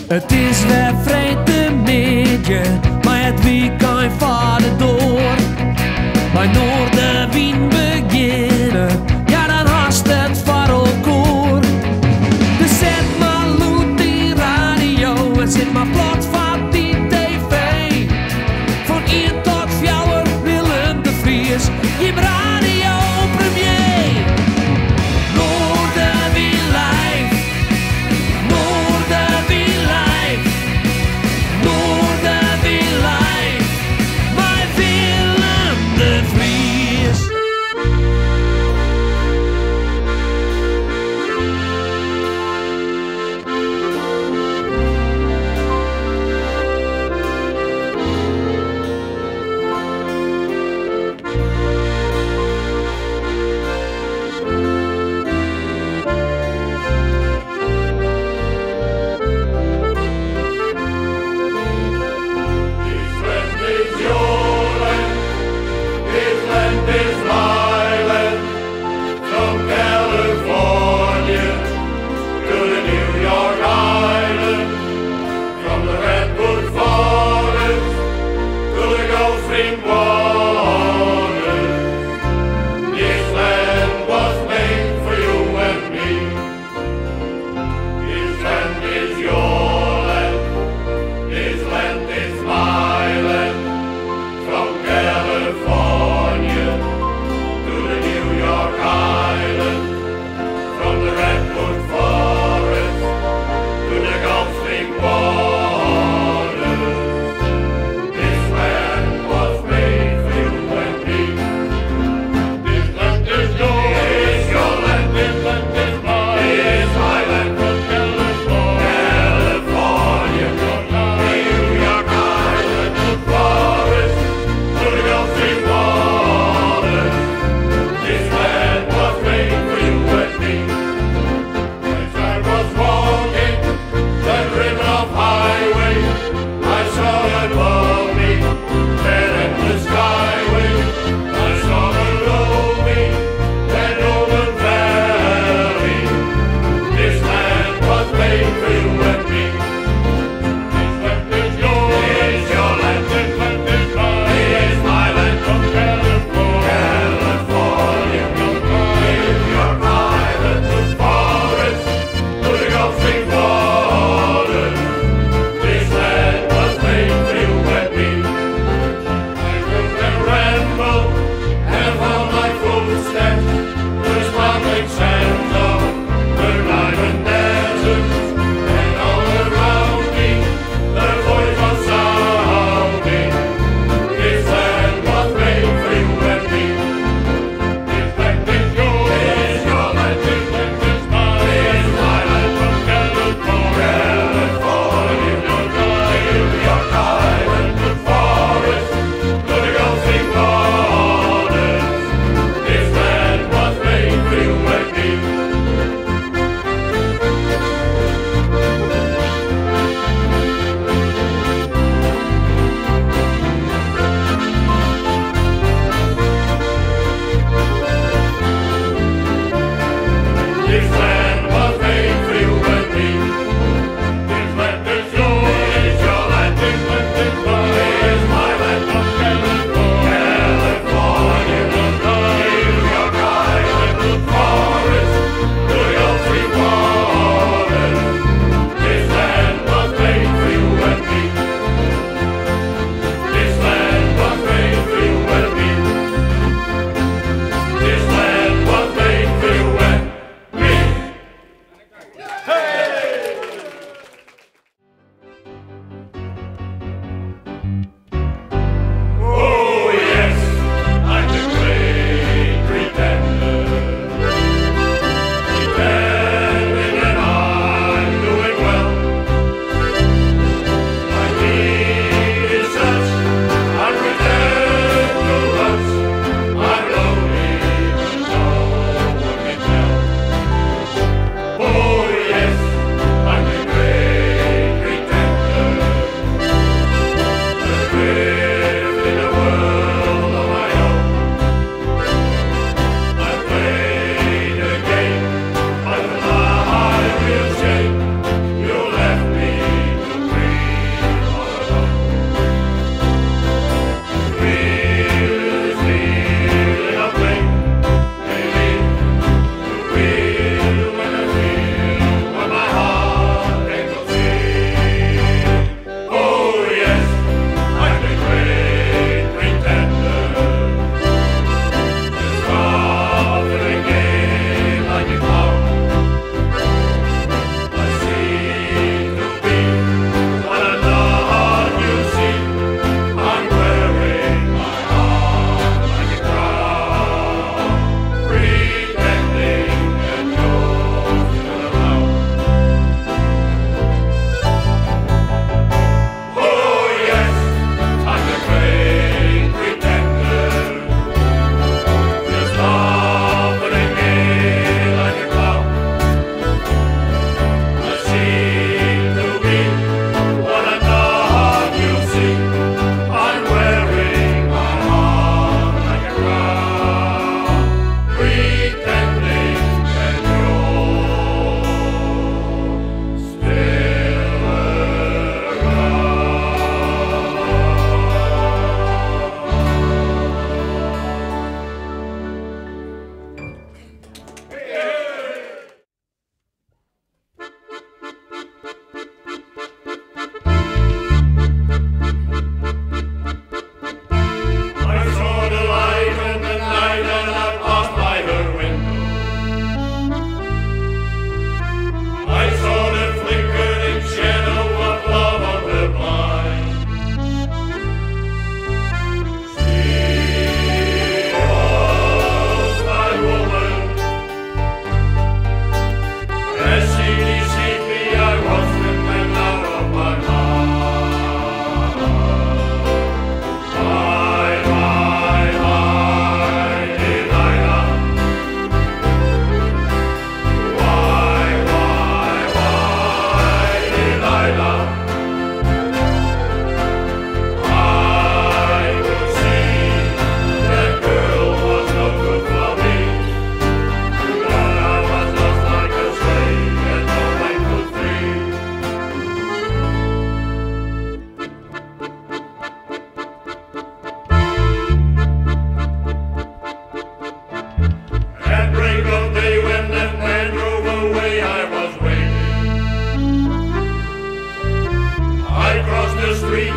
Het is weer vrijdagmiddag, maar het weekend vaart door. Bij Noorderwien beginnen, ja dan haast het voor elkaar. Dus zet maar loet die radio en zet maar plat van die tv. Van 1 tot 4 Willem de Vries, je radio premier. Noorderwien live, Noorderwien live, Noorderwien live. My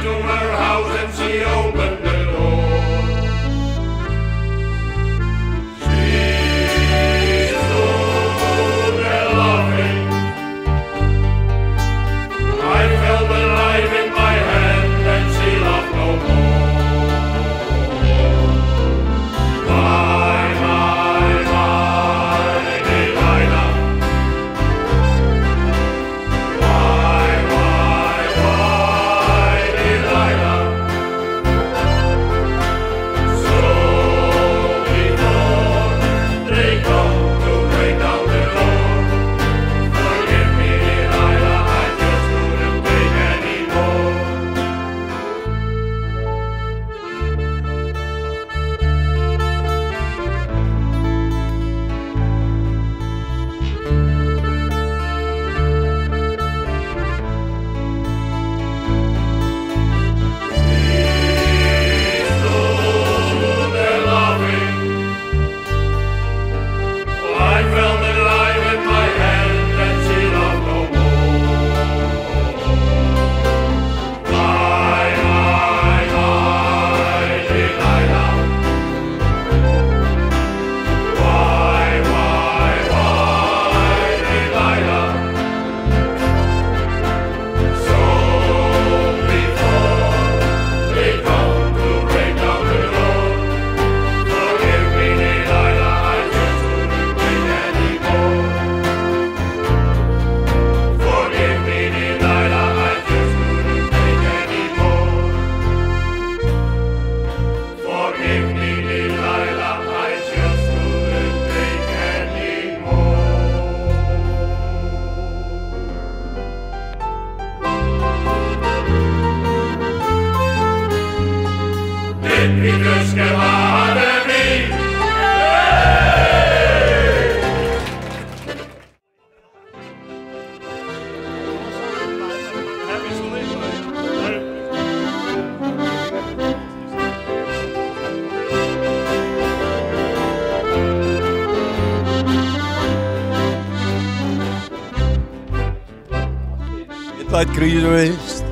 to her house and she opened the door. She stood there laughing. I felt the knife in my hand and she laughed no more. My, Delilah. Het kruis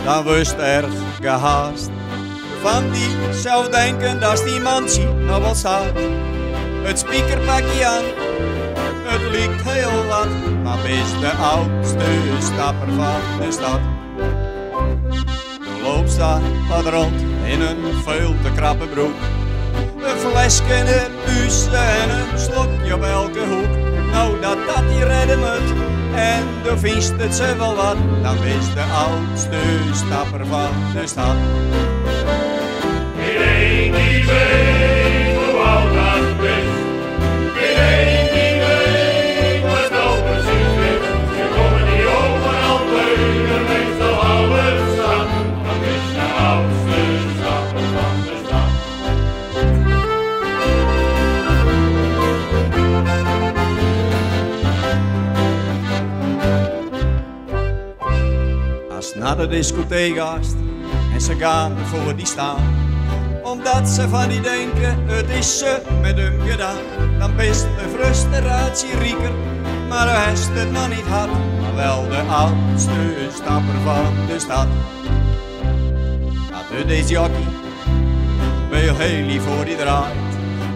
dan wist erg gehaast. Van die zou denken dat die man ziet nog wel staat. Het spiekerpakje aan, het lijkt heel wat, maar is de oudste stapper van de stad. De loopt daar wat rond in een veel te krappe broek. Een flesje, een buisje en een slokje op elke hoek. Nou dat die redden moet. En dan vindt het ze wel wat, dan is de oudste stapper van de stad. Iedereen die weet hoe oud dat is, iedereen die weet wat nou precies is. Ze komen die overal tegen, meestal oude stad, dan is de oudste stapper van de stad. Naar de discotheek gaast en ze gaan voor die staan. Omdat ze van die denken, het is ze met hem gedaan. Dan is de frustratie rieker, maar hij heeft het nog niet had. Maar wel de oudste stapper van de stad. Dat is jockey, heel heel voor die draait.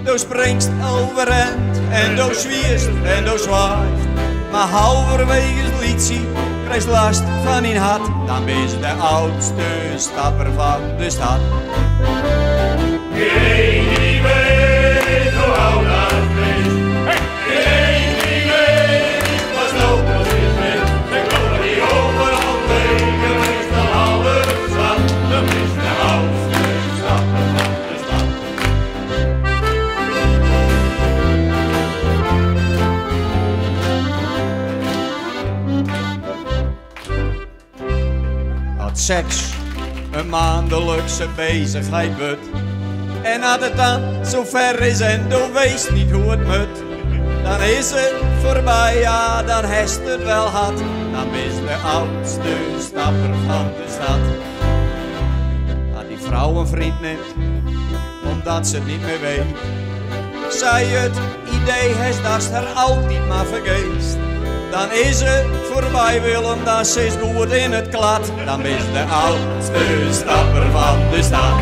Doe springst overend en doe zwierst en doe zwaait. Maar halverwege het liedje krijgt last van in had, dan is de oudste stapper van de stad. Iedereen die weet hoe oud dat is, iedereen die weet wat nou precies is. Ze komen die overal tegen, meestal alle stad, dan is de oudste stapper van de stad. Seks een maandelijkse bezigheid wordt. En als het dan zo ver is en je weet niet hoe het moet, dan is het voorbij, ja, dan heeft het wel gehad. Dan is de oudste stapper van de stad. Als die vrouw een vriend neemt, omdat ze het niet meer weet, zij het idee heeft dat ze haar altijd maar vergeest. Dan is het voorbij Willem, dan is goed in het klad. Dan is de oudste stapper van de stad.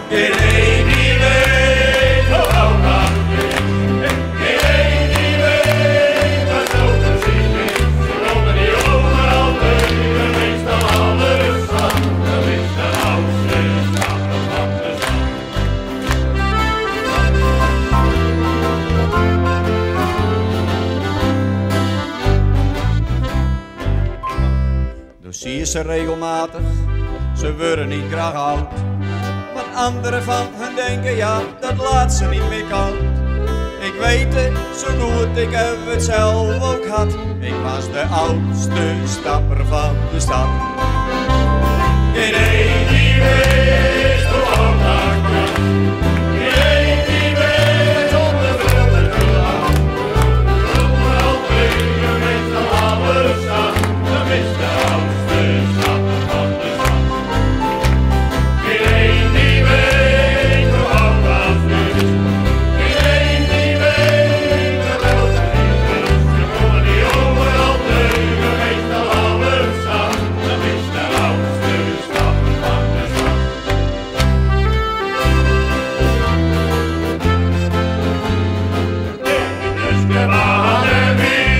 Iedereen die weet hoe oud dat is. Iedereen die weet wat zo precies is. Ze komen die overal tegen, meestal alles van. Dat is de oudste stapper van de stad. Dus zie je ze regelmatig, ze worden niet graag oud. Wat anderen van hun denken, ja, dat laat ze niet meer koud. Ik weet het zo goed, ik heb het zelf ook gehad. Ik was de oudste stapper van de stad. Iedereen die weet hoe oud dat is. Iedereen die weet zonder veel te laat. Overal tegen, meestal alles aan. Dat is de oudste stapper van de stad. Iedereen die weet hoe oud dat is. Iedereen die weet wat wel precies is. Ze komen die overal tegen, meestal alles aan. Dat is de oudste stapper van de stad. Dus gewaar en wie.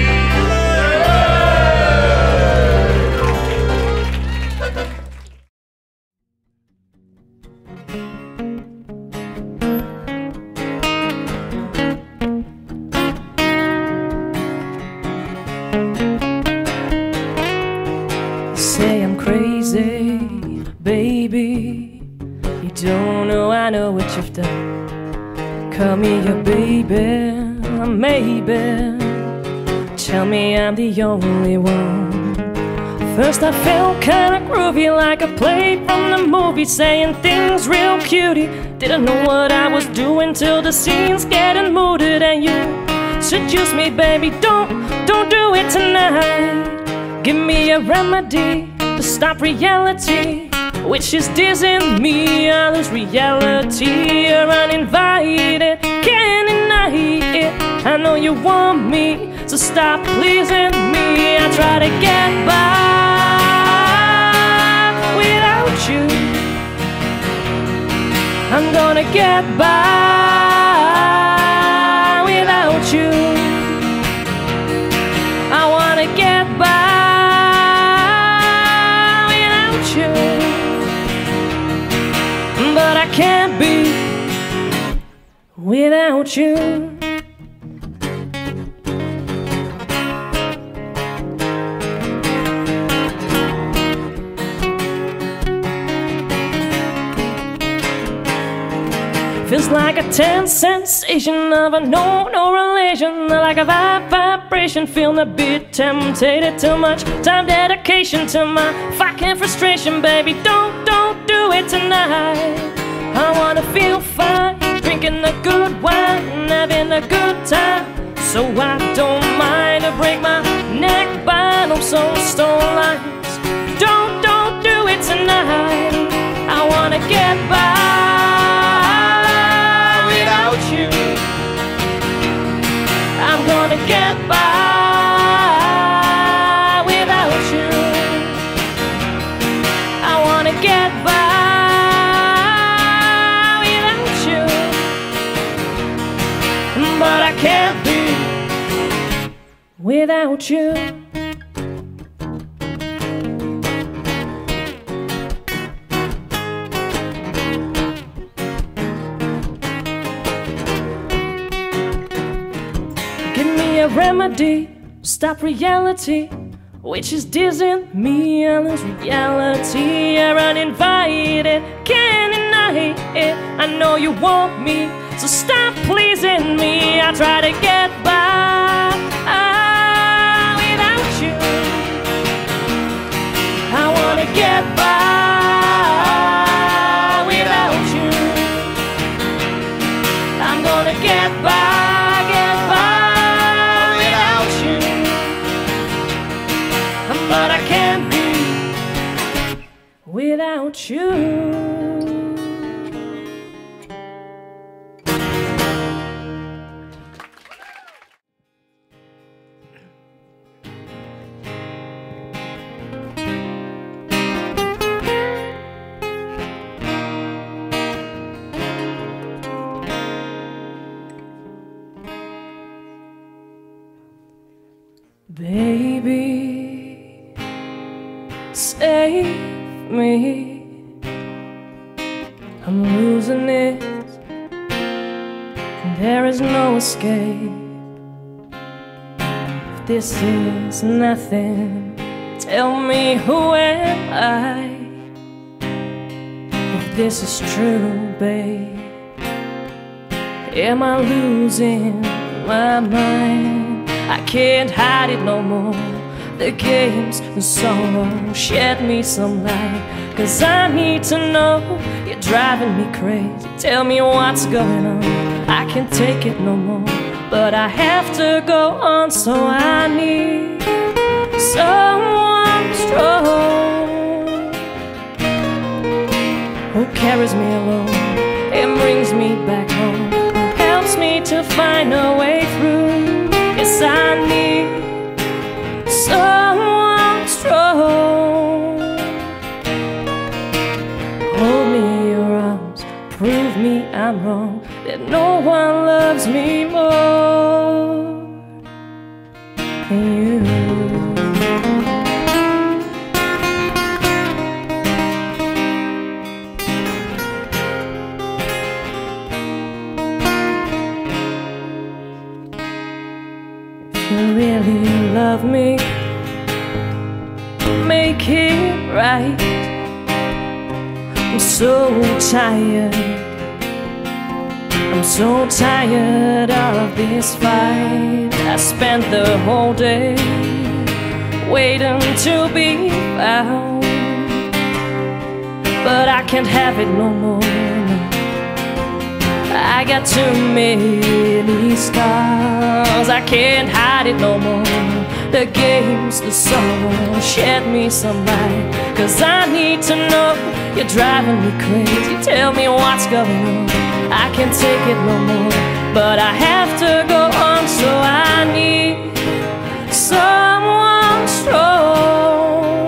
Say I'm crazy, baby. You don't know I know what you've done. Call me your baby, maybe. Tell me I'm the only one. First I felt kinda groovy, like a play from the movie, saying things real cutie. Didn't know what I was doing till the scene's getting mooted, and you seduce me, baby. Don't do it tonight. Give me a remedy to stop reality, which is dizzying me. All this reality, you're uninvited, can't deny it. I know you want me, so stop pleasing me. I try to get by without you. I'm gonna get by without you. I wanna get by without you, but I can't be without you. Feels like a tense sensation of a no relation, like a vibration, feeling a bit tempted. Too much time dedication to my fucking frustration, baby. Don't do it tonight. I wanna feel fine, drinking the good wine, having a good time. So I don't mind to break my neck by no stone lines. Don't do it tonight. I wanna get by without you. I'm gonna get by without you. I wanna get by without you, but I can't be without you. A remedy, stop reality, which is dizzying me. And this reality, you're uninvited, can't deny it. I know you want me, so stop pleasing me. I try to get by without you. I wanna get by without you. I'm gonna get by. But I can't be without you. save me. I'm losing it, and there is no escape. If this is nothing, tell me who am I? If this is true, babe, am I losing my mind? I can't hide it no more. The games, the sorrow, shed me some light. 'Cause I need to know, you're driving me crazy. Tell me what's going on, I can't take it no more. But I have to go on, so I need someone strong who carries me along and brings me back home, who helps me to find a way through. Yes, I need someone strong. Hold me in your arms, prove me I'm wrong, that no one loves me more than you. If you really love me, make it right. I'm so tired, I'm so tired of this fight. I spent the whole day waiting to be found, but I can't have it no more. I got too many scars, I can't hide it no more. The games, the sorrow, shed me some light. 'Cause I need to know, you're driving me crazy. Tell me what's going on, I can't take it no more. But I have to go on, so I need someone strong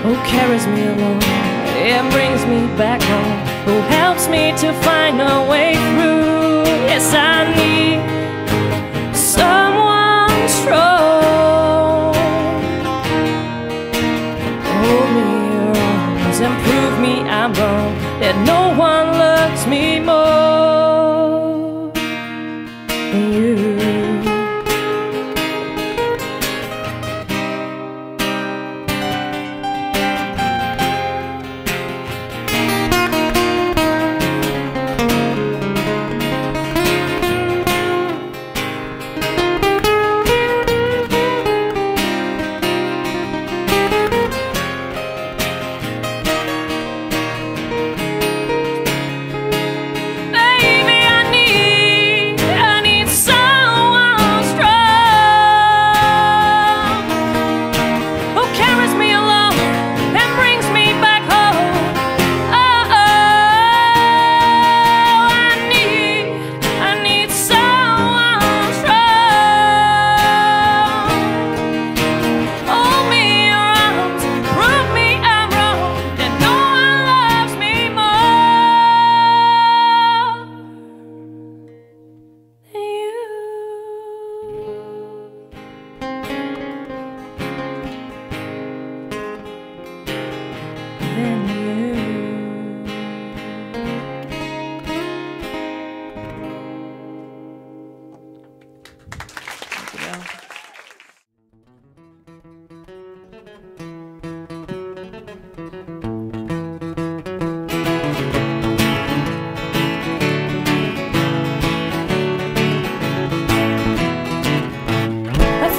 who carries me along and brings me back home, who helps me to find a way through. Yes, I need someone strong. Hold me in your arms and prove me I'm wrong, that no one loves me more than you.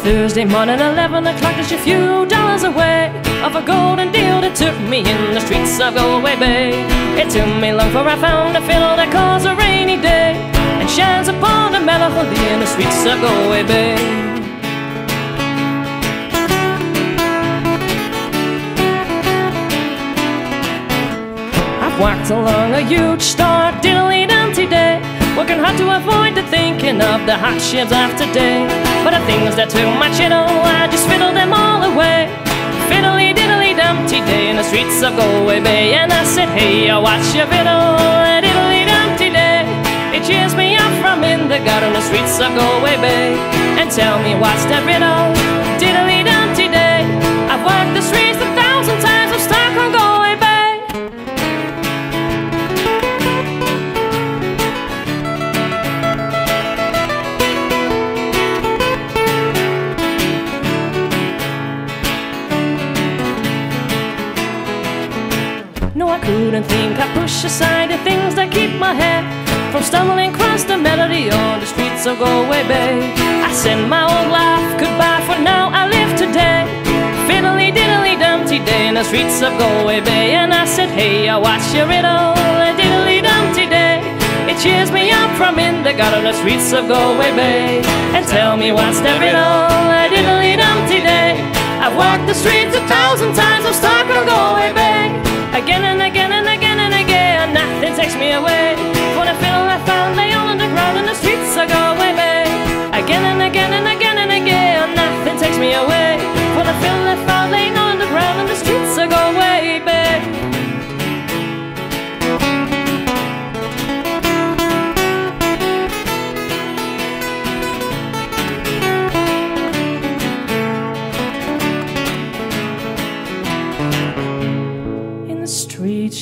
Thursday morning, 11 o'clock, just a few dollars away of a golden deal that took me in the streets of Galway Bay. It took me long before I found a fiddle that calls a rainy day and shines upon the melancholy in the streets of Galway Bay. I've walked along a huge stark diddly-dumpty day, working hard to avoid the thinking of the hardships of today. But the things that took my chittle, I just fiddled them all away. Fiddly-diddly-dumpty day in the streets of Galway Bay. And I said, hey, what's your fiddle? Diddly-dumpty day. It cheers me up from in the garden, the streets of Galway Bay. And tell me what's that riddle? Diddly-dumpty day. I couldn't think. I push aside the things that keep my head from stumbling across the melody on the streets of Galway Bay. I send my old life goodbye, for now I live today. Fiddly diddly dumpty day in the streets of Galway Bay. And I said, hey, I watch your riddle, a diddly dumpty day. It cheers me up from in the gut on the streets of Galway Bay. And tell me what's the riddle, a diddly dumpty day. I've walked the streets 1,000 times, I'm stuck on Galway Bay. Again and again and again and again, nothing takes me away. For the fiddle I found lay on the ground in the streets of Galway Bay. Again and again and again and again, nothing takes me away. For the fiddle I found lay on the ground in the streets of Galway Bay.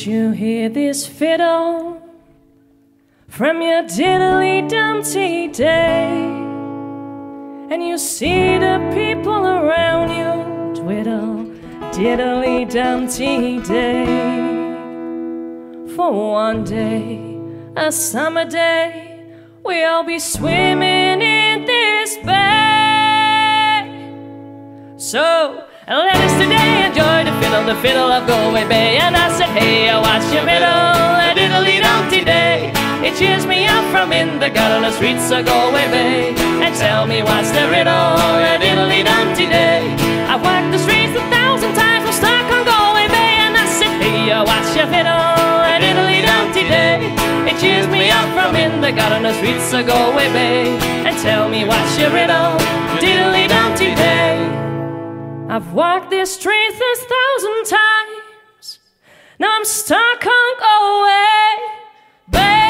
You hear this fiddle from your diddly dumpty day, and you see the people around you twiddle diddly dumpty day. For one day, a summer day, we'll be swimming in this bay. So let us today enjoy the fiddle of Galway Bay. And I said, hey, I watch your fiddle, a diddly dumpty day. It cheers me up from in the gut on the streets of Galway Bay. And tell me what's the riddle, a diddly dumpty day. I've walked the streets 1,000 times, I'm stuck on Galway Bay. And I said, hey, I watch your fiddle, a diddly dumpty day. It cheers me up from in the gut on the streets of Galway Bay. And tell me what's your riddle, diddly dumpty day. I've walked these streets 1,000 times, now I'm stuck on Galway Bay.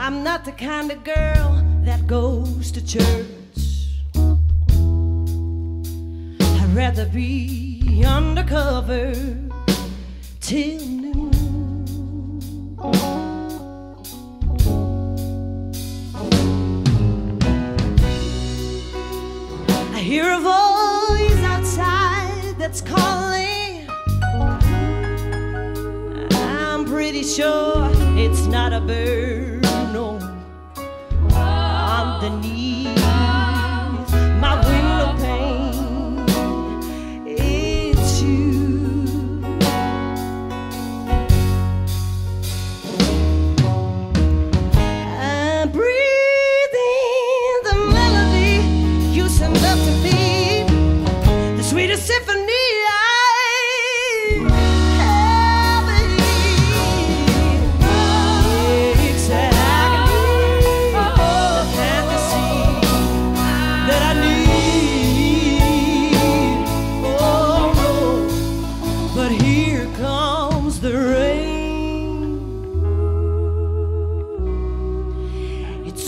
I'm not the kind of girl that goes to church. I'd rather be undercover till noon. I hear a voice outside that's calling. I'm pretty sure it's not a bird. Underneath my window pane, it's you. I breathe in the melody you send up to me, the sweetest symphony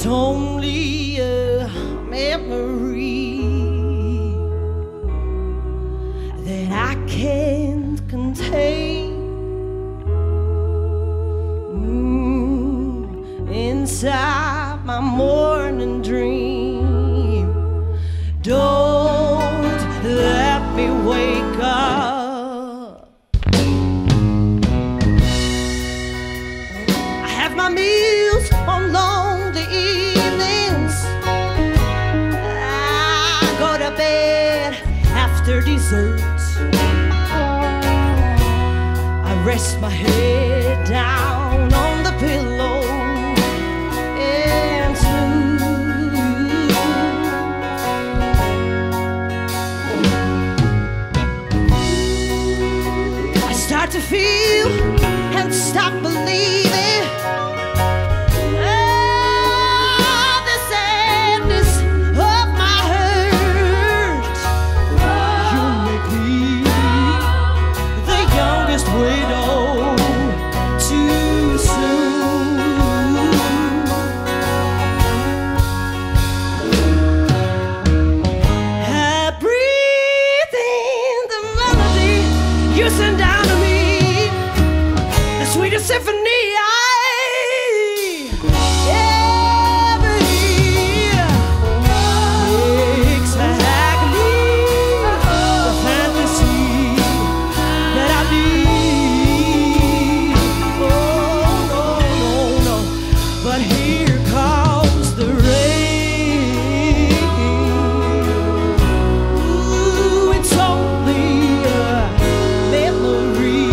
only a memory that I can't contain. Inside my morning dream, don't let me wake up. I have my meals on lonely evenings. I go to bed after dessert. I rest my head down on the pillow and snooze. I start to feel and stop believing. Oh, the sadness of my hurt. You make me the youngest widow too soon. I breathe in the melody you send down to me, the sweetest symphony I ever hear. Exactly the fantasy that I need. Oh, no, no, no. But here comes the rain. Ooh, it's only a memory.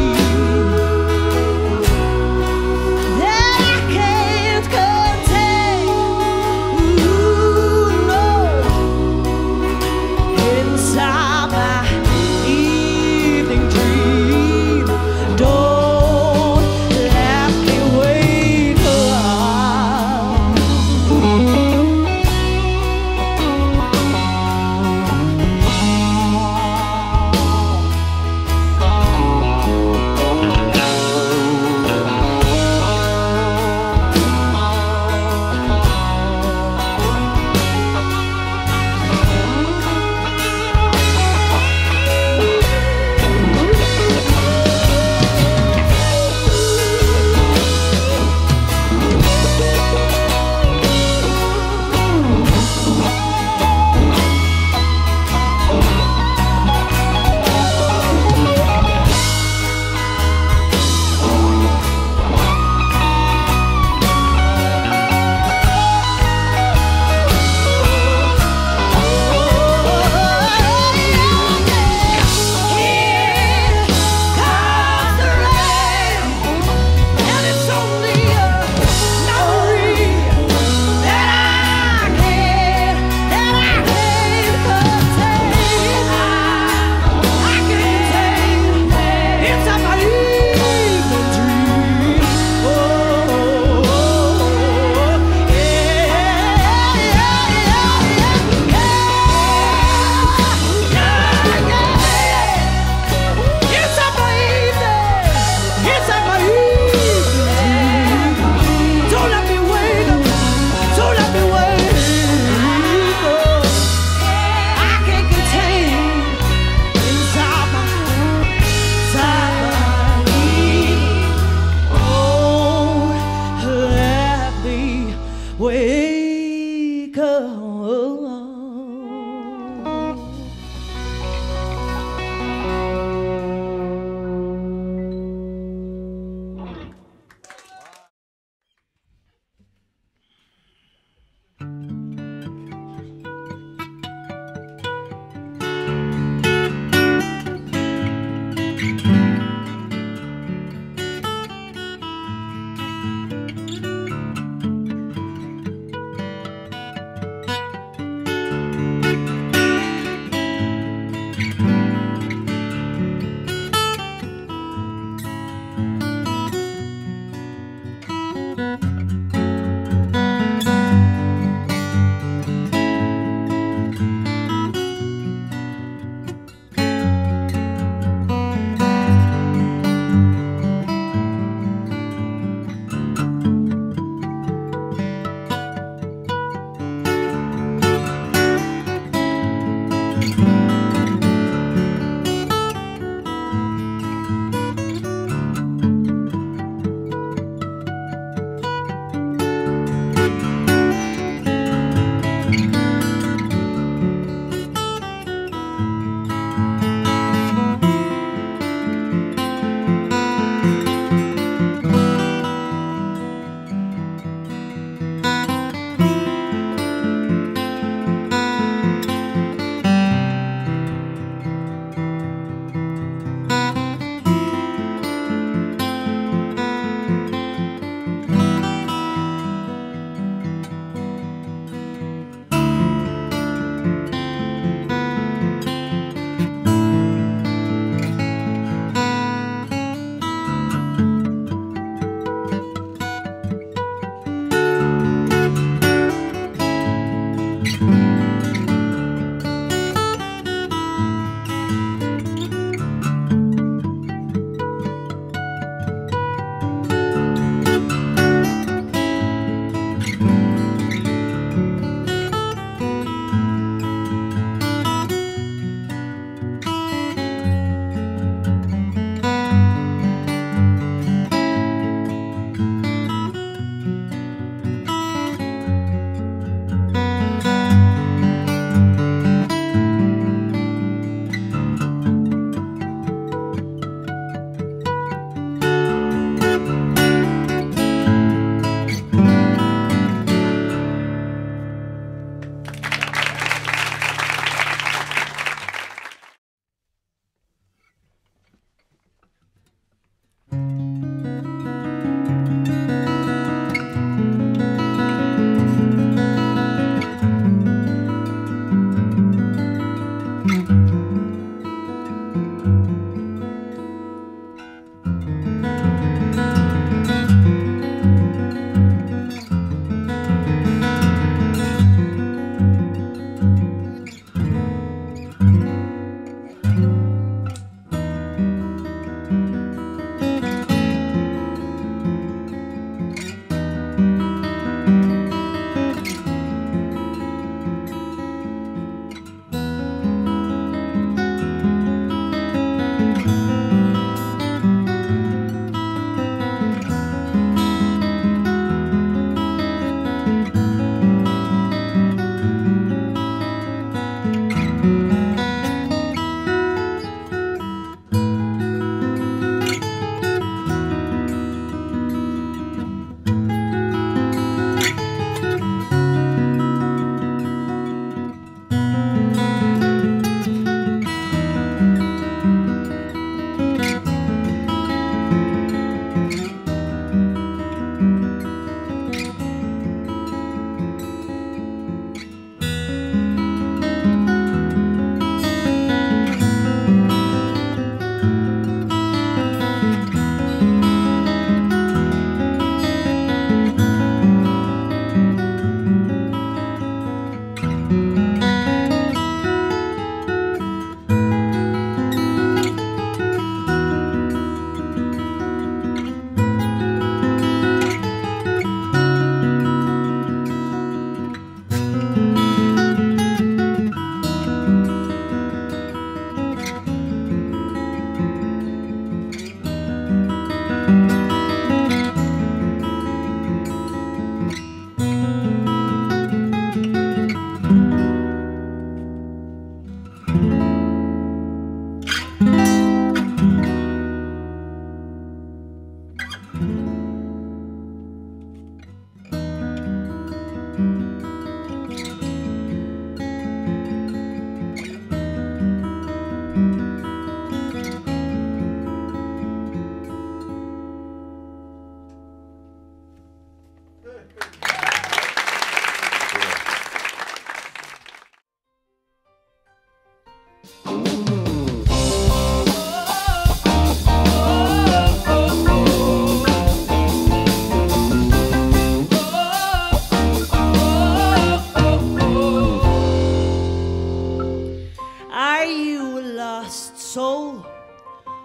soul,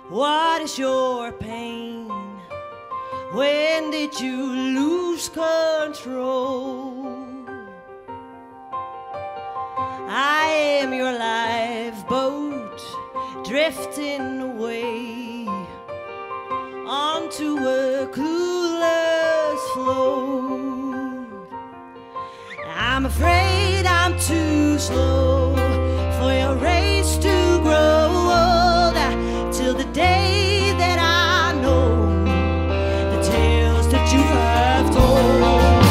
what is your pain? When did you lose control? I am your lifeboat, drifting away onto a clueless float. I'm afraid I'm too slow for your race to grow old, till the day that I know the tales that you have told.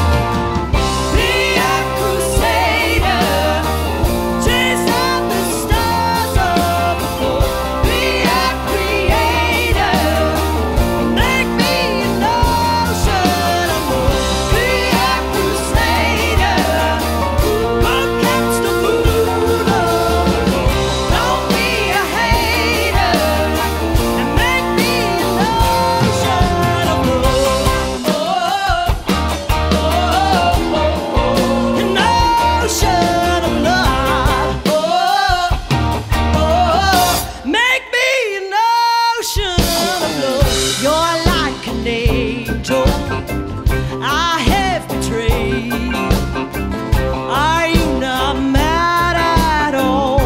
Be a crusader, chase out the stars of the floor. Be a creator, make me an ocean of more. Be a crusader, go catch the moon of the floor. Don't be a hater, and make me an ocean of more. An ocean of love. Make me an ocean of love. You're like an angel I have betrayed. Are you not mad at all?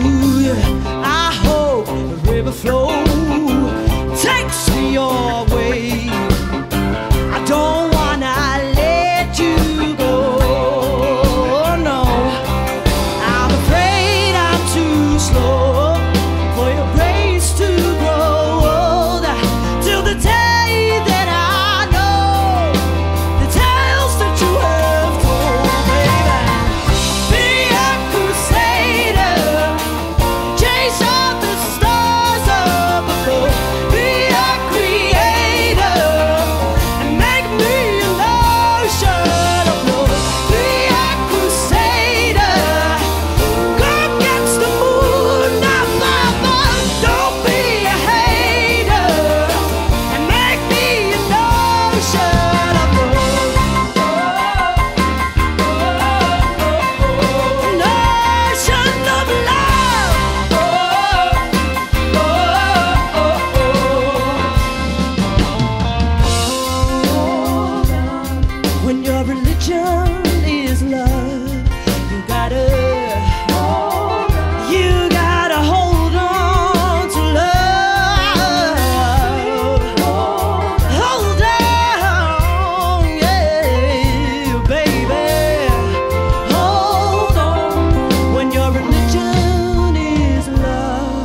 Ooh, yeah. I hope the river flow takes me your way. I don't wanna let you go, no. I'm afraid I'm too slow for your grace to grow old, till the day that I know the tales that you have told, baby. Be a crusader, chase out the stars of the floor. Be a creator, and make me an ocean of love. Be a crusader, go catch the moon of love. Don't be a hater, and make me an ocean of love. An ocean of love. When your religion is love, you gotta hold on to love. Hold on, yeah, baby. Hold on. When your religion is love.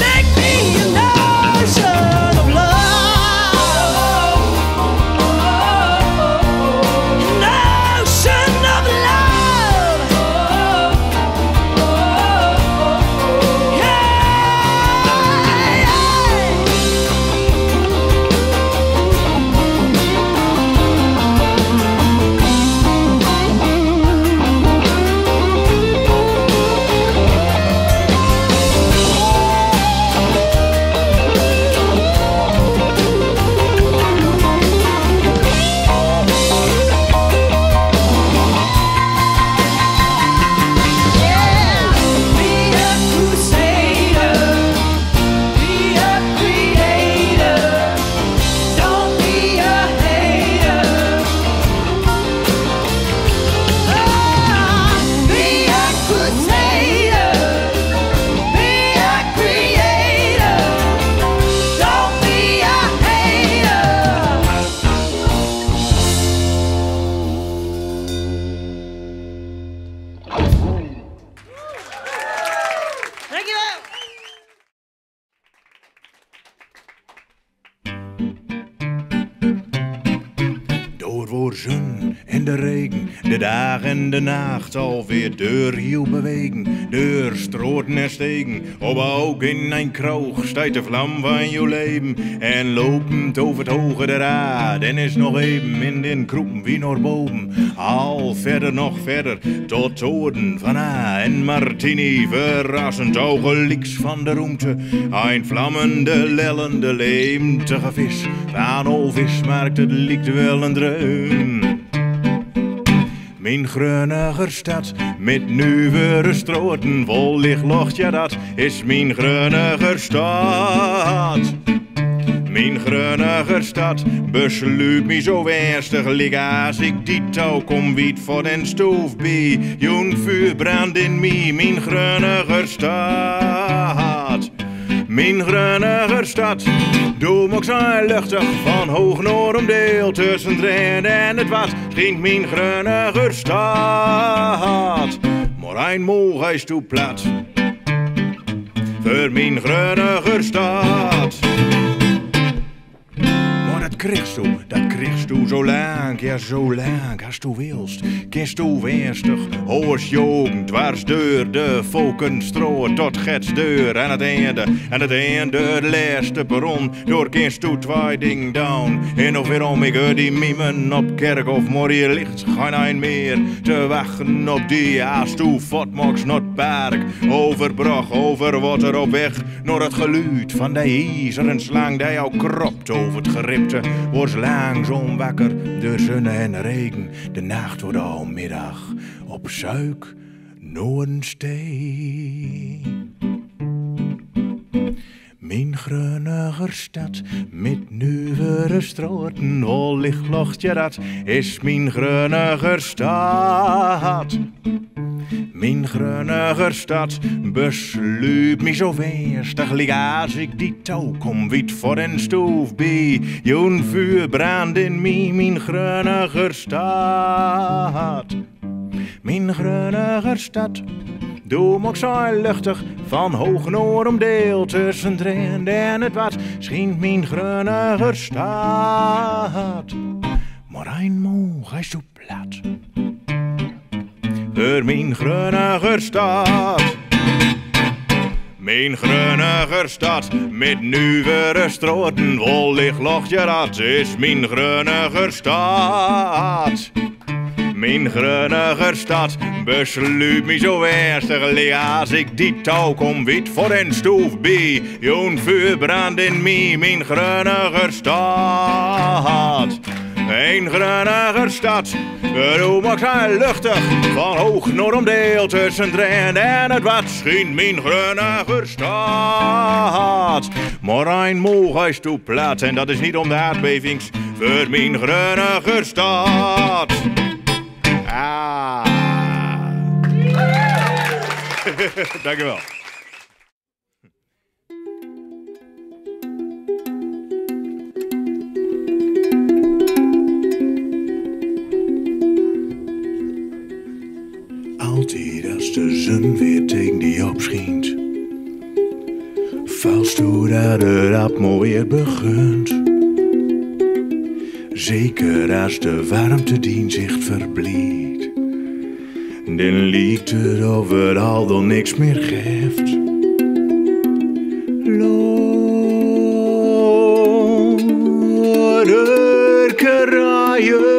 Make me an ocean of love. An ocean of love. Be a crusader, be a creator, don't be a hater. Be a crusader, be a creator, don't be a hater. Thank you. Door voor zon en de regen, de dag en de nacht, alweer deur heel bewegen, deur stroten en stegen, op ook in een kroeg, stijgt de vlam van je leven, en lopend over het hoge der aarde, en is nog even in den kroepen wie naar boven, al verder nog verder, tot toren van A en Martini, verrassend ogenbliks van de roemte, een vlammende, lellende, leemtige vis, van Olvismarkt, het liekt wel een dreun. Mijn grunniger stad, met nieuwe straten, vol licht, ja dat is mijn grunniger stad. Mijn grunniger stad besluit me zo ernstig, als ik die touw kom wiet voor den stoof bij. Jong vuur brandt in mij, mijn grunniger stad. Mijn grunniger stad, doe me zijn luchtig van hoog noord om deel tussen het Rijn en het Wat. Schijnt mijn grunniger stad, maar een morgen is toe plat voor mijn grunniger stad. Dat kriegst du zo lang, ja zo lang als du wilst. Kist du werstig, hoors jogen, dwars deur de Volkenstroot tot Getsdeur. En het einde, de laatste perron, door kist du twee ding down. En of weerom ik uit die mimen op kerkhof, maar hier ligt geen een meer te wachten op die. Als du fotmoks naar het park, over brug, over water op weg, naar het geluid van de ijzeren slang die jou kropt over het geripte. Wordt langzaam wakker, de zon en regen. De nacht wordt al middag op zuik Noordenstee. Mijn grunniger stad, met nieuwe straten, vol licht, ja dat is mijn grunniger stad. Mijn grunniger stad besluit me zo weerstig, als ik die touw kom wiet voor den stoof bij. Jo'n vuur brandt in mij, mijn grunniger stad. Mijn grunniger stad, doe me zo luchtig van hoog noord om deel tussen het Rijn en het Wat. Schijnt mijn grunniger stad, maar een morgen is zo plat voor mijn grunniger stad. Mijn grunniger stad, met nieuwe straten, vol licht, ja dat is mijn grunniger stad. Mijn grunniger stad besluit me zo ernstig, als ik die touw kom wiet voor den stoof bij. Jo'n vuur brandt in mij, mijn grunniger stad. Een grunniger stad, doe me zijn luchtig, van hoog noord om deel tussen het Rijn en het Wat. Schijnt mijn grunniger stad, maar een morgen is toe plat, en dat is niet om de aardbevings, voor mijn grunniger stad. Ah. Dankjewel. Altijd als de zon weer tegen die opschijnt, valst toe dat het appel weer begint. Zeker als de warmte die zicht verbleekt, dan lijkt het of het al dan niks meer geeft. Loderkeraaien,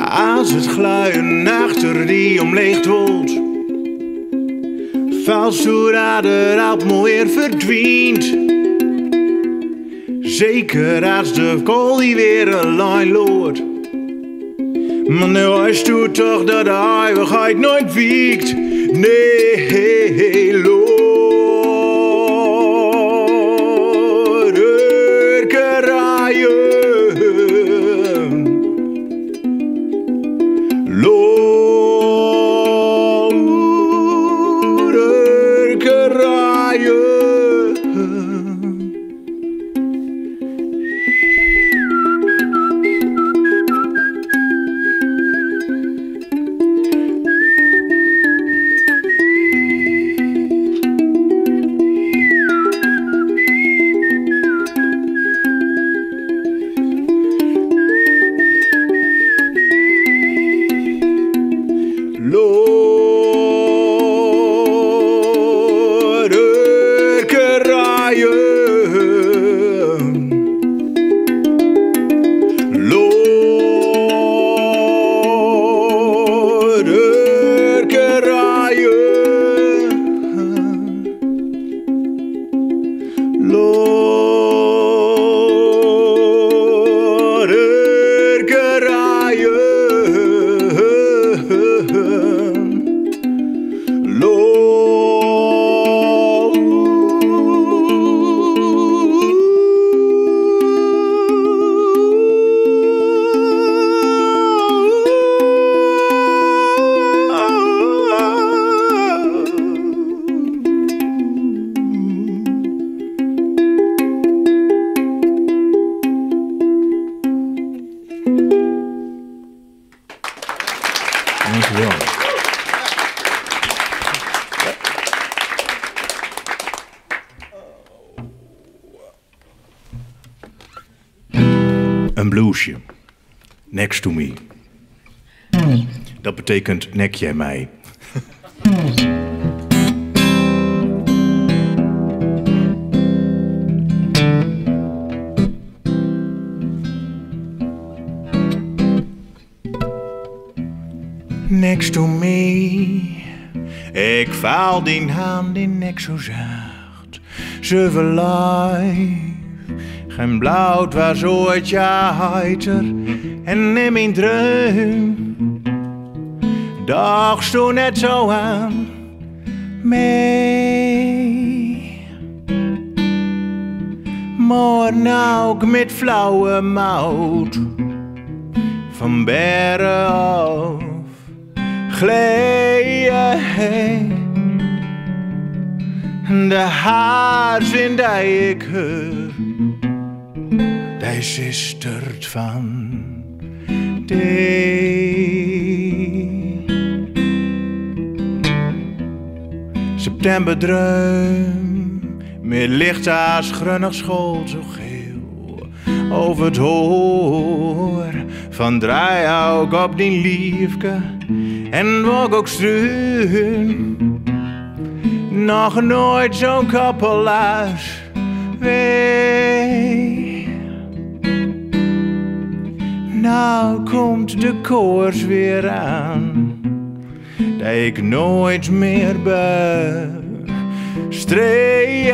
als het gluien achter die omleegd wordt, valt zodat het appel weer verdwijnt. Zeker als de kool die weer een lijn loopt. Maar nu is het toch dat de eeuwigheid nooit wiekt. Nee, loderkeraaien. Een bluesje. Next to me. Dat betekent nek jij mij. Next to me. Ik val die hand in nek zo zacht. Ze verlijf. Geen blauw was ooit ja heiter. En in mijn droom. Dacht toen net zo aan mij. Maar nou met flauwe mout. Van bergen af. Gleed de haarzin die ik hoor, die zistert van die. September dreum, met licht als grunnig school zo geel, over het hoor van driehoek op die liefke. En wog ook struun, nog nooit zo'n kappelaars wee. Nou komt de koers weer aan, dat ik nooit meer bestreed.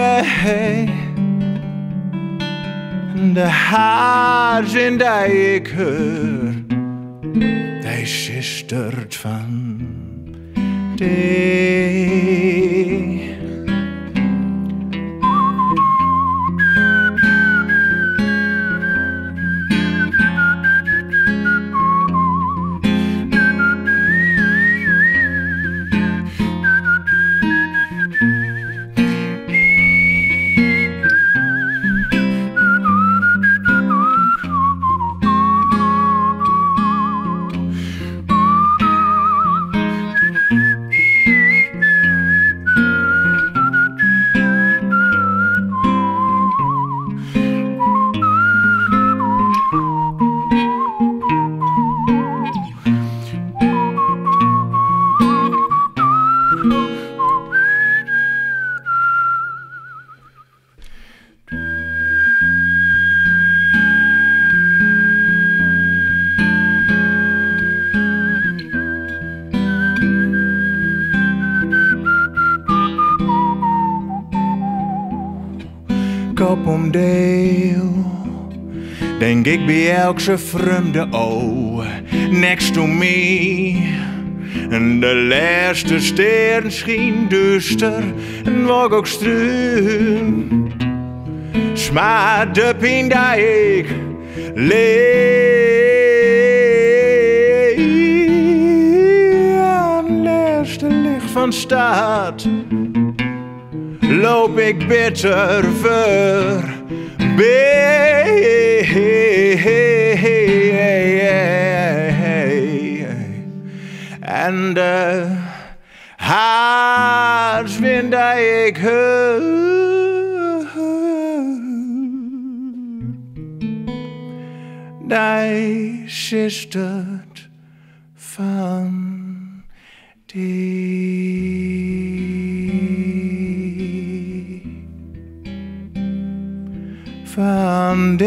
De haarzin die ik hoor, die zistert van die. Op om deel, denk ik bij elke vreemde oog, next to me. En de laatste ster scheen duister en wog ook struin. Smaad de pijn die ik leef. Aan laatste licht van stad loop ik bitter voorbij. En de haarswind die ik hoor, die zistert van die. Van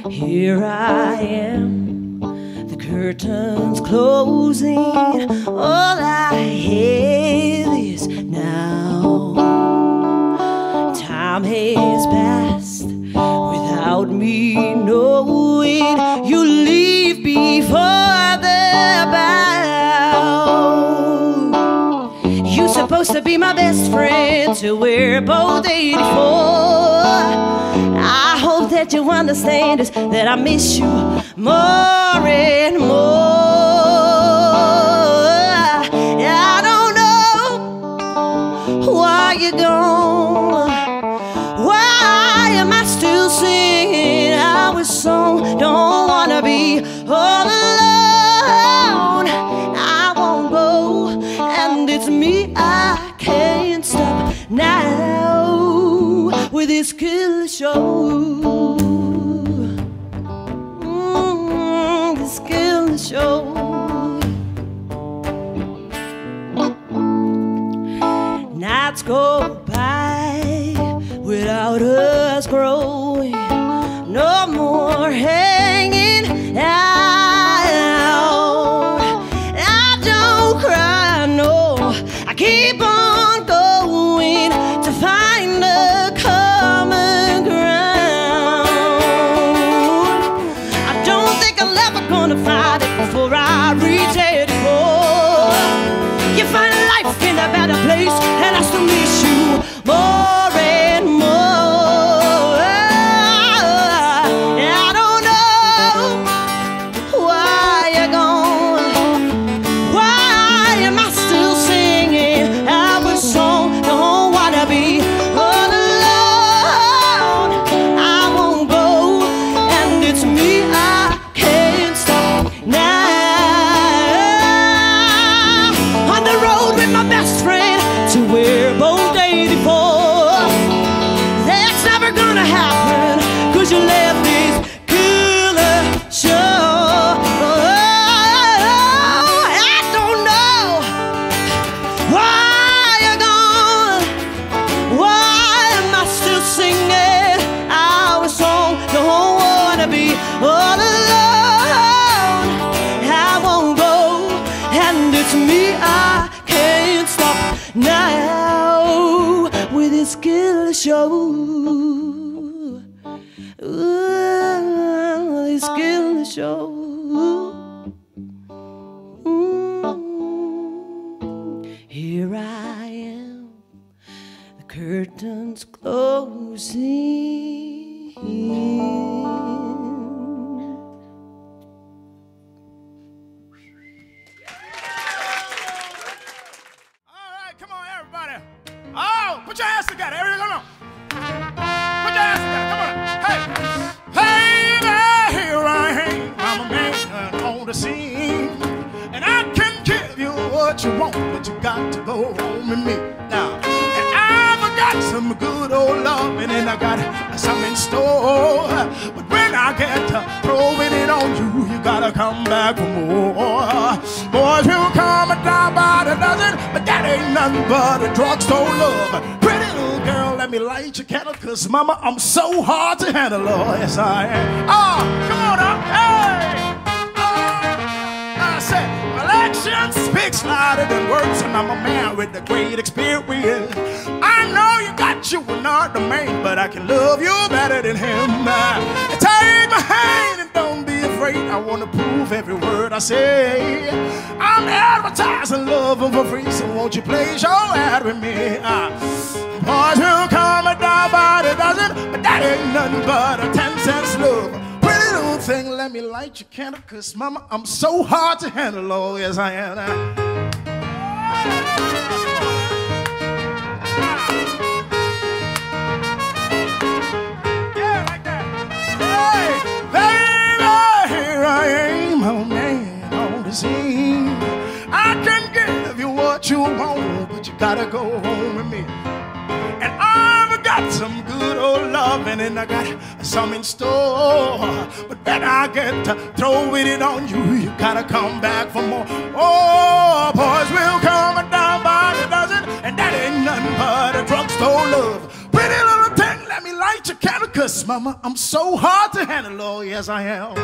Here I am, the curtains closing, all I have is now. Time has passed without me knowing, you leave before the bow. You suppose begin till we're both 84. I hope that you understand is that I miss you more and more. I don't know why you're gone. Why am I still singing our song? Don't wanna be all alone. I won't go, and it's me. I can't stop now with this killer show. This killer show. Nights go by without us growing, no more hanging out. I don't cry, no, I keep on going to find a common ground. I don't think I'm ever gonna find it before I reach 84. You find life in a better place, and I still miss you more and more. I don't know why you're gone. Why am I still singing our song? Don't wanna be all alone. I won't go, and it's me. I can't stop now. On the road with my best friend till we're both 84. That's never gonna happen, 'cause you left this killer show. I don't know why you're gone. Why am I still singing our song? Don't wanna be all alone. I won't go, and it's me. I can't stop now with this killer show. Ooh, this killer show. Here I am, the curtains closing. All right, come on, everybody. Oh, put your hands together. Everybody, come on. Put your hands together. Come on. Hey, baby, here I am. I'm a man on the scene, and I can give you what you want, but you got to go home with me now. And I've got some good old love, and then I got some in store. But when I get to throwing it on you, you gotta come back for more. Boys will come down by the dozen, but that ain't nothing but a drugstore love. Pretty little girl, let me light your candle, 'cause mama, I'm so hard to handle. Oh, yes, I am. Oh, come on up. Hey! I said, well, action speaks louder than words, and I'm a man with a great experience. I know you got you another man, but I can love you better than him. Take my hand and don't be afraid. I want to prove every word I say. I'm advertising love for free, so won't you please show that with me? Boys will come down by the dozen, but that ain't nothing but a 10-cent love. Pretty little thing, let me light your candle, 'cause mama, I'm so hard to handle. Oh, yes, I am. Yeah, like that. Hey, baby, here I am, a man on the scene. I can give you what you want, but you gotta go home with me. And I've got some good old love, and then I got some in store. But then I get to throwing it on you, you gotta come back for more. Oh, boys will come down by the dozen, and that ain't nothing but a drugstore love. Pretty little thing, let me light your candle, 'cause mama, I'm so hard to handle. Oh, yes, I am.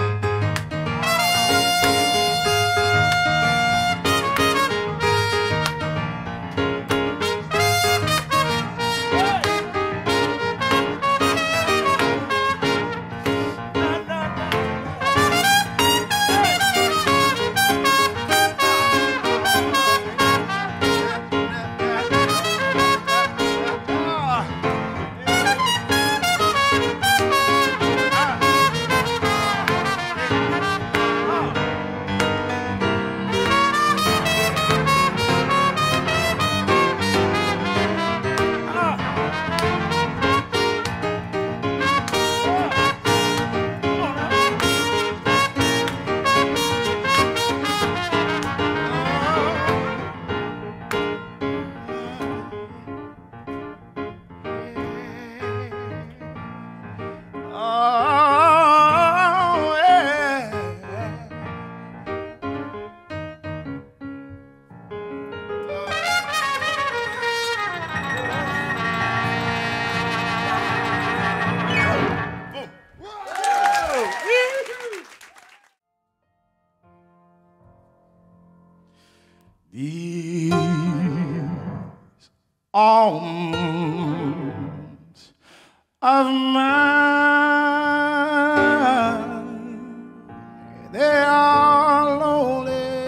These arms of mine, they are lonely,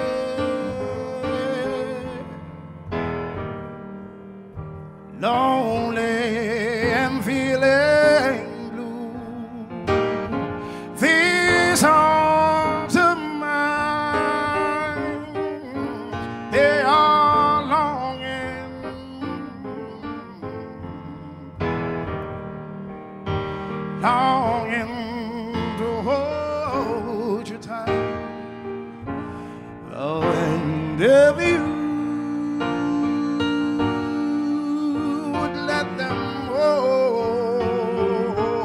lonely and feeling blue. These arms of mine, they are longing, longing to hold you tight. Oh, and if you would let them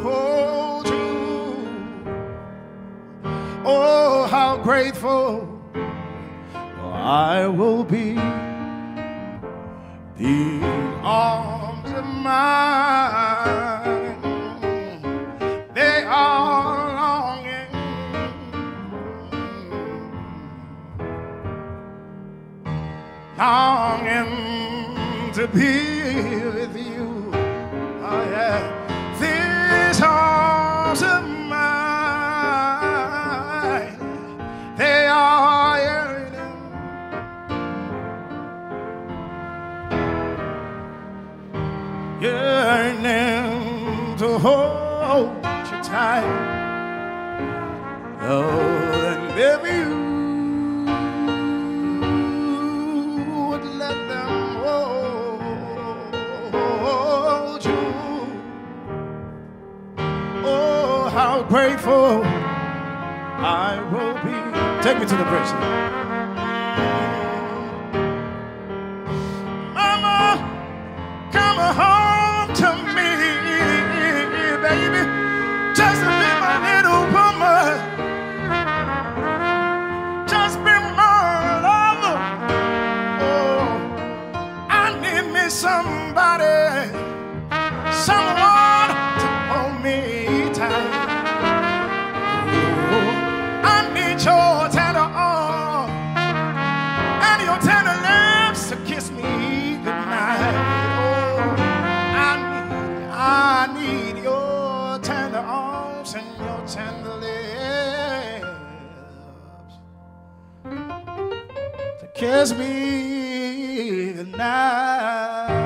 hold you, oh, how grateful I will be. The arms of mine, they are longing, longing to be with you. Oh yeah, these arms of mine, they are yearning, yearning to hold you tight. Oh, and if you would let them hold you, oh, how grateful I will be. Take me to the bridge. Mama, come home to me, baby. Just be my little woman. Just be my lover. Oh, I need me somebody, someone to hold me tight. Oh, I need your tender arm and your tender lips to kiss me goodnight. I need your tender arms and your tender lips to kiss me goodnight.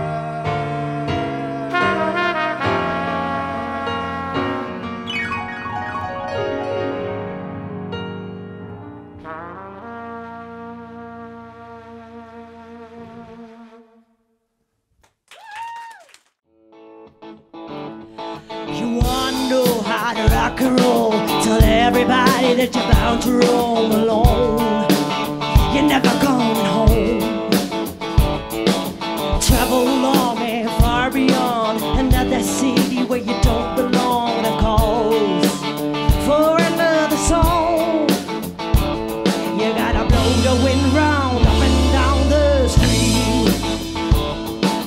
You wanna know how to rock and roll? Tell everybody that you're bound to roll alone. You're never coming home. Travel long and far beyond another city where you don't belong. The calls for another song. You gotta blow the wind round up and down the street.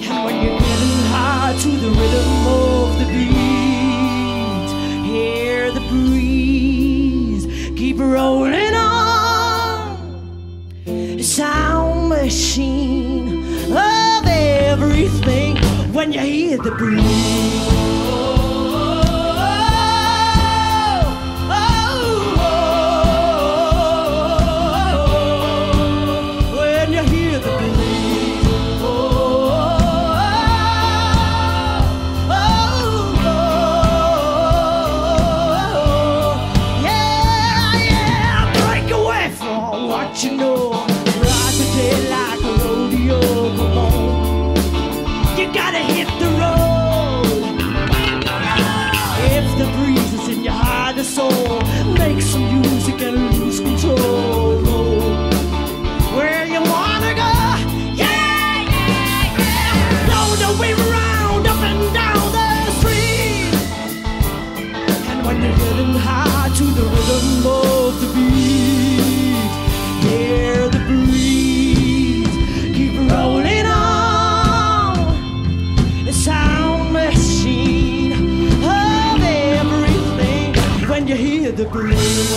And when you're getting high to the rhythm of the beat, hear the breeze keep rolling on. Sound machine of everything when you hear the breeze. When you hear the breeze. Break away from what you know. Ride the day like a rodeo. Come on, you gotta hit the road. If the breeze is in your heart and soul, make some music and lose control. Where you wanna go? Yeah. Blow the wind round up and down the street. And when you're getting high to the rhythm of the beat, hear the breeze keep rolling on. The sound machine of everything when you hear the breeze.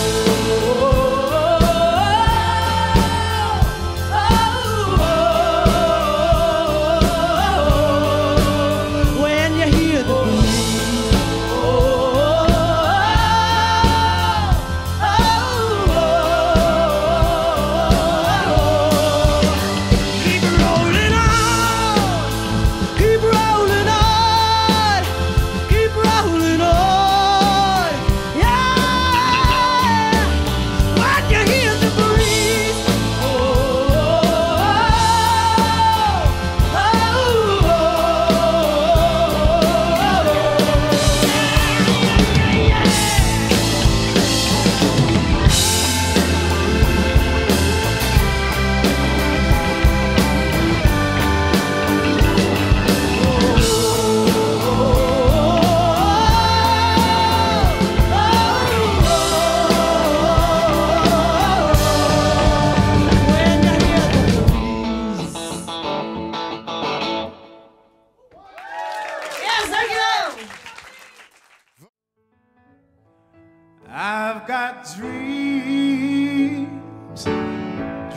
I've got dreams,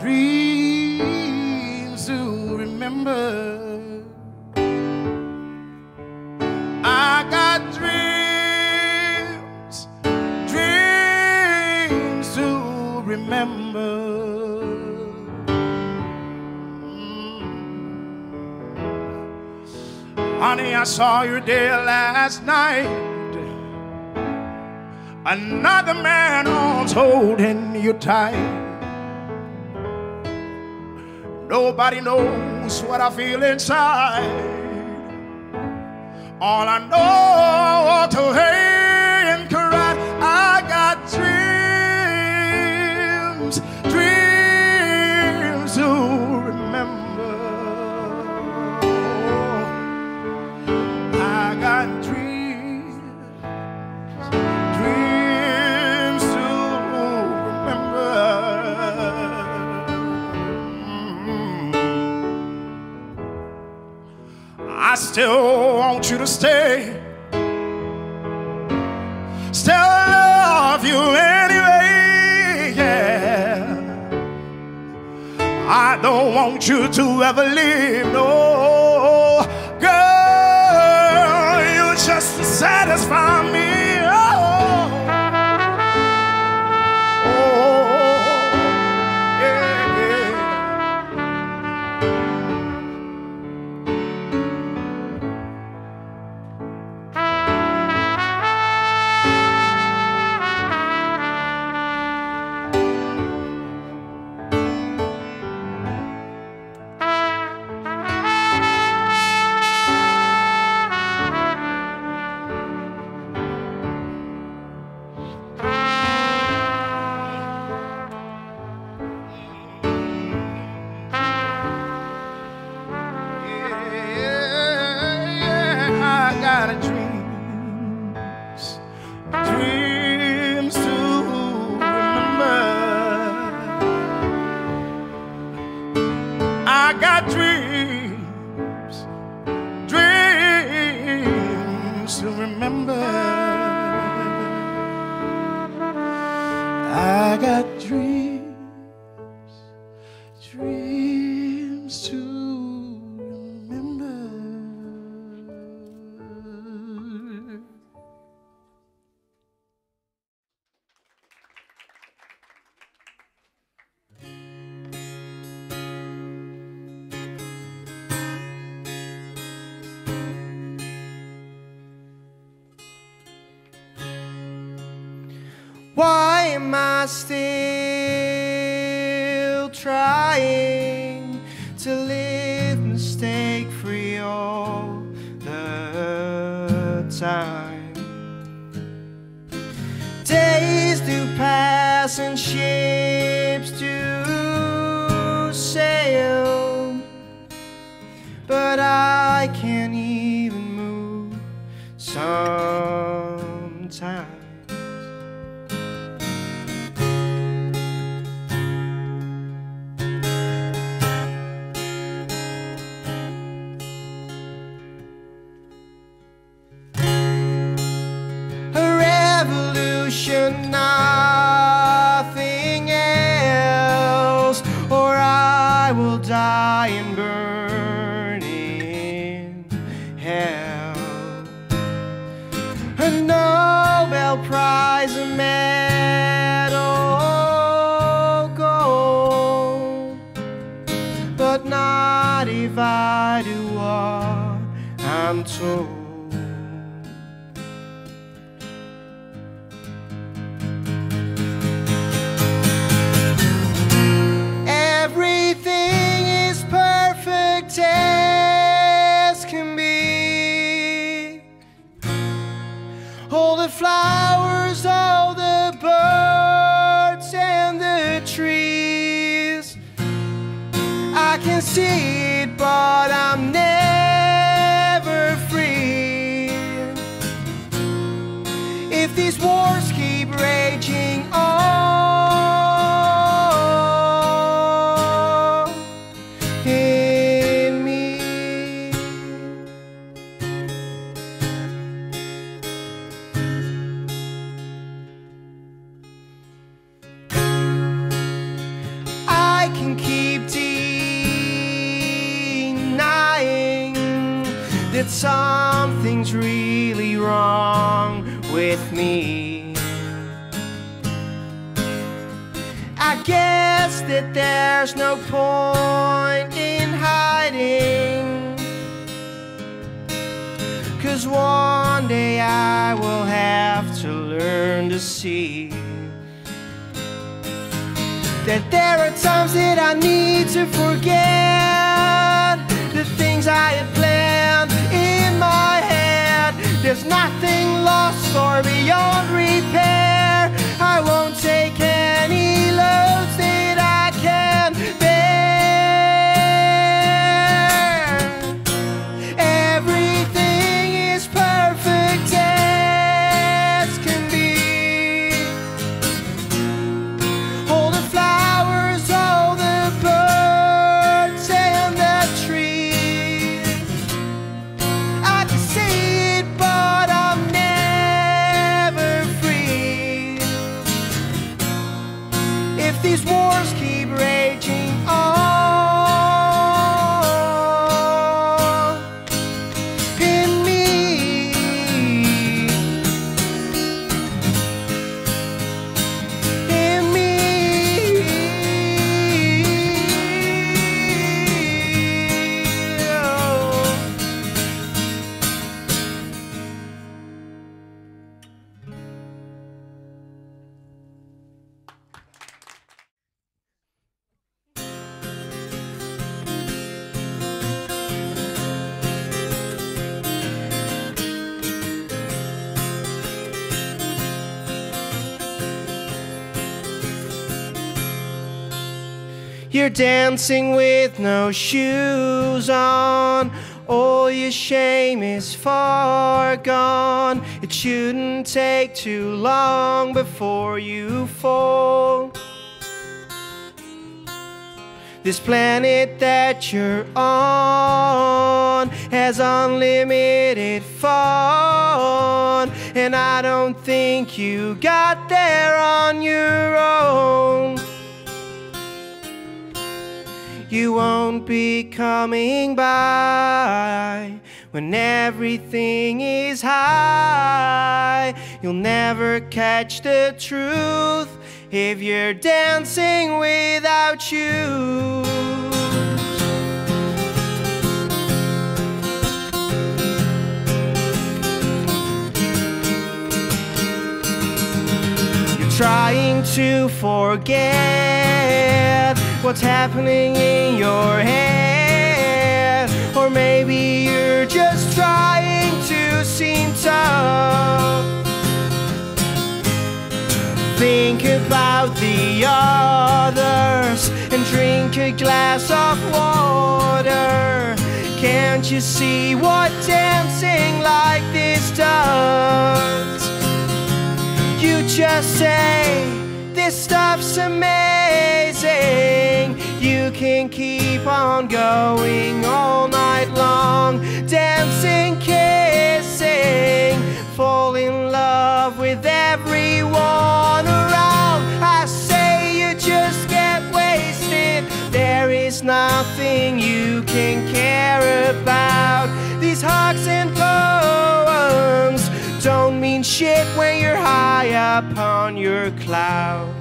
dreams to remember. I got dreams, dreams to remember. Honey, I saw you there last night. Another man was holding you tight. Nobody knows what I feel inside. All I know to hate and cry. I got dreams, dreams to remember. I got dreams, dreams to remember. I still want you to stay. Still love you anyway, yeah. I don't want you to ever leave, no. Girl, you just satisfy me. I got dreams, dreams to remember. Why am I still trying to live mistake-free all the time? Days do pass and ships do sail, but I can't even move sometimes. Nothing else, or I will die and burn in hell. A Nobel Prize, a medal, gold, but not if I do what I'm told. As can be, all the flowers, all the birds and the trees, I can see it, but I'm never free. If these wars keep raging on, can keep denying that something's really wrong with me. I guess that there's no point in hiding, 'cause one day I will have to learn to see that there are times that I need to forget the things I had planned in my head. There's nothing lost or beyond repair. I won't take any loads that I can bear. Everything is perfect as can be. All the flowers, all the birds and the trees. I can see it, but I'm never free. If these wars keep raging on in me, in me, oh. You're dancing with no shoes on. All your shame is far gone. It shouldn't take too long before you fall. This planet that you're on has unlimited fun, and I don't think you got there on your own. You won't be coming by when everything is high. You'll never catch the truth if you're dancing without shoes. You're trying to forget what's happening in your head, or maybe you're just trying to seem tough. Think about the others and drink a glass of water. Can't you see what dancing like this does? You just say, this stuff's amazing. You can keep on going all night long, dancing, kissing, fall in love with everyone around. I say you just get wasted. There is nothing you can care about. These hugs and poems don't mean shit when you're high up on your cloud.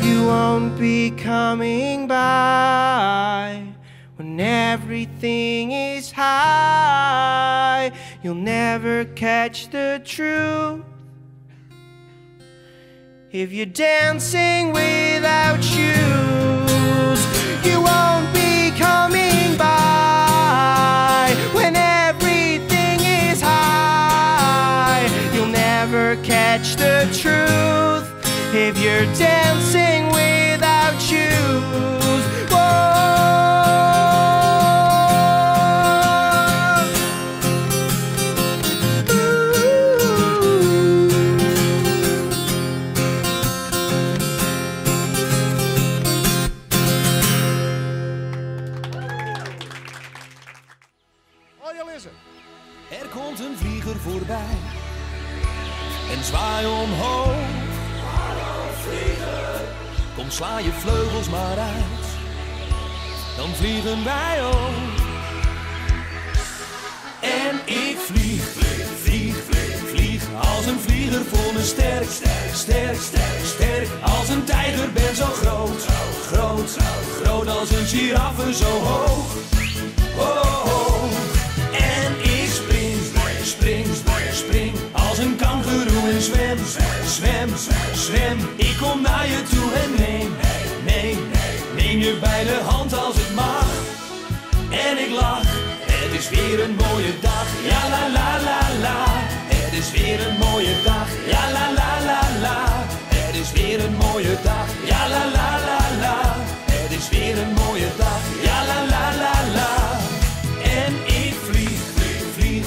You won't be coming by when everything is high. You'll never catch the truth if you're dancing without shoes. You won't be coming by when everything is high. You'll never catch the truth if you're dancing without shoes. Whoa. Oh, je listen. Er komt een vlieger voorbij en zwaai omhoog. Kom, sla je vleugels maar uit, dan vliegen wij ook. En ik vlieg, vlieg, vlieg, vlieg, als een vlieger voel me sterk, sterk, sterk, sterk, sterk. Als een tijger ben zo groot, groot, groot als een giraffe zo hoog, hoog. En ik spring, spring, spring, als een kangoeroe en zwem, zwem, zwem. Ik kom naar je toe en neem je bij de hand als het mag. En ik lach, het is weer een mooie dag, ja la la la la. Het is weer een mooie dag, ja la la la la. Het is weer een mooie dag, ja la la la la. Het is weer een mooie dag, ja la la la la. En ik vlieg, vlieg, vlieg,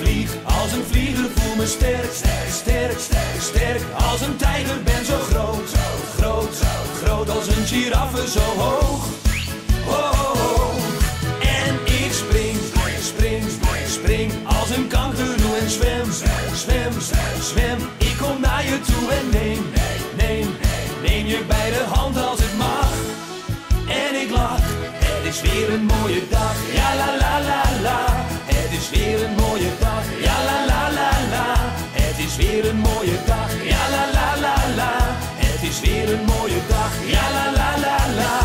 vlieg, als een vlieger voel me sterk, sterk, sterk, sterk, sterk. Als een tijger ben zo groot, groot, groot als een giraffe zo hoog, hoog. En ik spring, spring, spring, als een kangoeroe en zwem, zwem, zwem. Ik kom naar je toe en neem je bij de hand als het mag. En ik lach, het is weer een mooie dag, ja la la la la. Het is weer een mooie dag, ja la la la la. Het is weer een mooie dag, ja la la la la. Het is weer een mooie dag, ja la la la la.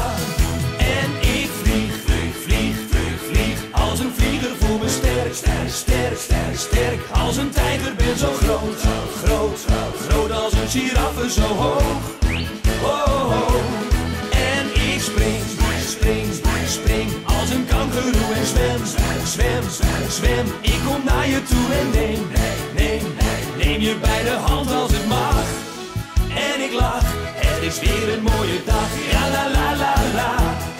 En ik vlieg, vlieg, vlieg, vlieg, vlieg, als een vlieger voel me sterk, sterk, sterk, sterk, sterk. Als een tijger ben zo groot, groot, groot als een giraffe zo hoog, hoog. En ik spring, spring, spring, als een kangoeroe en zwem, zwem, zwem. Ik kom naar je toe en neem je bij de hand als het mag. En ik lach, het is weer een mooie dag, ja la la la la.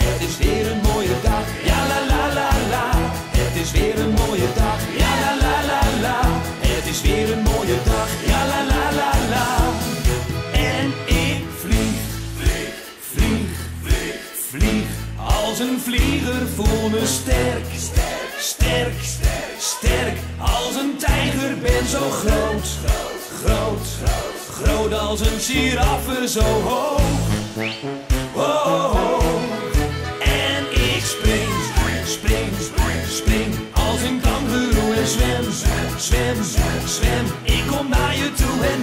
Het is weer een mooie dag, ja la la la la. Het is weer een mooie dag, ja la la la la. Het is weer een mooie dag, ja la la la la. En ik vlieg, vlieg, vlieg, vlieg, vlieg, als een vlieger voel me sterk, sterk, sterk, sterk, sterk. Als een tijger ben zo groot, groot, groot, groot als een giraffe zo hoog, hoog. En ik spring, spring, spring, als een kangoeroe en zwem, zwem, zwem. Ik kom naar je toe en